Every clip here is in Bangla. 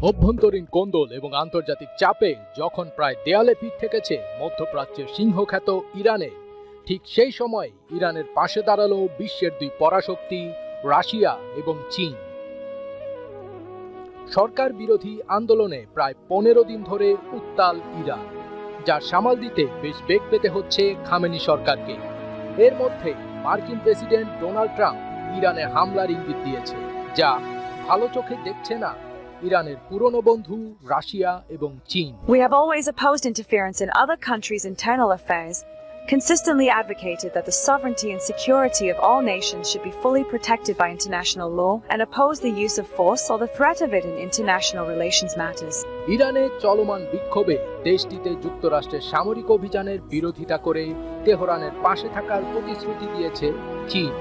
অভ্যন্তরীণ কোন্দল এবং আন্তর্জাতিক চাপে যখন প্রায় দেয়ালে পিঠ ঠেকেছে মধ্যপ্রাচ্যের সিংহখ্যাত ইরানে, ঠিক সেই সময় ইরানের পাশে দাঁড়ালো বিশ্বের দুই পরাশক্তি রাশিয়া এবং চীন। সরকার বিরোধী আন্দোলনে প্রায় 15 দিন ধরে উত্তাল ইরান, যা সামাল দিতে বেশ বেগ পেতে হচ্ছে খামেনি সরকারকে। এর মধ্যে মার্কিন প্রেসিডেন্ট ডোনাল্ড ট্রাম্প ইরানে হামলার ইঙ্গিত দিয়েছে, যা ভালো চোখে দেখছে না ইরানের পুরনো বন্ধু রাশিয়া এবং চীন। We have always opposed interference in other countries' internal affairs, consistently advocated that the sovereignty and security of all nations should be fully protected by international law, and opposed the use of force or the threat of it in international relations matters. ইরানে চলমান বিক্ষোভে দেশটিতে যুক্তরাষ্ট্রের সামরিক অভিযানের বিরোধিতা করে তেহরানের পাশে থাকার প্রতিশ্রুতি দিয়েছে চীন।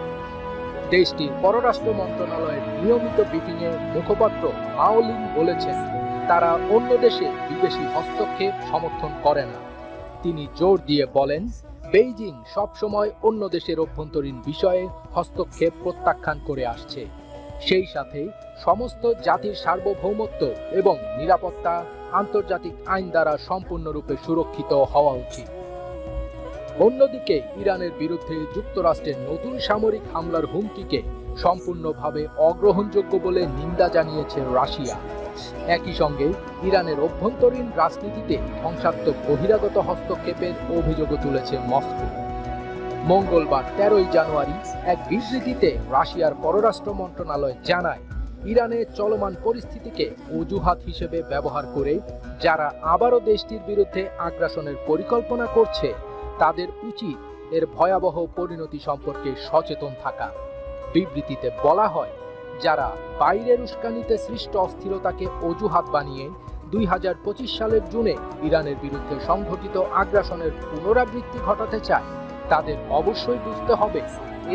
দেশটির পররাষ্ট্র মন্ত্রণালয়ের নিয়মিত ব্রিফিংয়ে মুখপাত্র মাওলিন বলেছেন, তারা অন্য দেশে বিদেশি হস্তক্ষেপ সমর্থন করে না। তিনি জোর দিয়ে বলেন, বেইজিং সবসময় অন্য দেশের অভ্যন্তরীণ বিষয়ে হস্তক্ষেপ প্রত্যাখ্যান করে আসছে। সেই সাথে সমস্ত জাতির সার্বভৌমত্ব এবং নিরাপত্তা আন্তর্জাতিক আইন দ্বারা সম্পূর্ণরূপে সুরক্ষিত হওয়া উচিত। অন্যদিকে ইরানের বিরুদ্ধে যুক্তরাষ্ট্রের নতুন সামরিক হামলার হুমকিকে সম্পূর্ণভাবে অগ্রহণযোগ্য বলে নিন্দা জানিয়েছে রাশিয়া। একই সঙ্গে ইরানের অভ্যন্তরীণ রাজনীতিতে ধ্বংসাত্মক বহিরাগত হস্তক্ষেপের অভিযোগও তুলেছে মস্কো। মঙ্গলবার 13 জানুয়ারি এক বিবৃতিতে রাশিয়ার পররাষ্ট্র মন্ত্রণালয় জানায়, ইরানে চলমান পরিস্থিতিকে অজুহাত হিসেবে ব্যবহার করে যারা আবারও দেশটির বিরুদ্ধে আগ্রাসনের পরিকল্পনা করছে, তাদের উচিত এর ভয়াবহ পরিণতি সম্পর্কে সচেতন থাকা। বিবৃতিতে বলা হয়, যারা বাইরের উস্কানিতে সৃষ্ট অস্থিরতাকে অজুহাত বানিয়ে 2025 সালের জুনে ইরানের বিরুদ্ধে সংঘটিত আগ্রাসনের পুনরাবৃত্তি ঘটাতে চায়, তাদের অবশ্যই বুঝতে হবে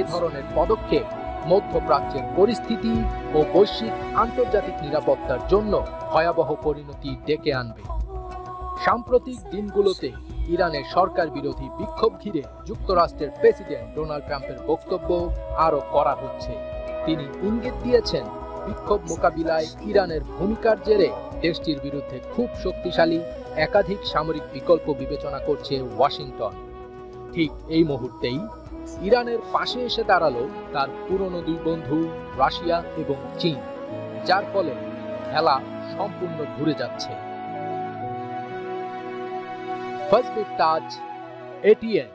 এ ধরনের পদক্ষেপ মধ্যপ্রাচ্যের পরিস্থিতি ও বৈশ্বিক আন্তর্জাতিক নিরাপত্তার জন্য ভয়াবহ পরিণতি ডেকে আনবে। সাম্প্রতিক দিনগুলোতে ইরানের সরকার বিরোধী বিক্ষোভ ঘিরে যুক্তরাষ্ট্রের প্রেসিডেন্ট ডোনাল্ড ট্রাম্পের বক্তব্য আরও কড়া হচ্ছে। তিনি ইঙ্গিত দিয়েছেন, বিক্ষোভ মোকাবিলায় ইরানের ভূমিকার জেরে দেশটির বিরুদ্ধে খুব শক্তিশালী একাধিক সামরিক বিকল্প বিবেচনা করছে ওয়াশিংটন। ঠিক এই মুহূর্তেই ইরানের পাশে এসে দাঁড়ালো তার পুরনো দুই বন্ধু রাশিয়া এবং চীন, যার ফলে খেলা সম্পূর্ণ ঘুরে যাচ্ছে। ফজবির তাজ, ATN।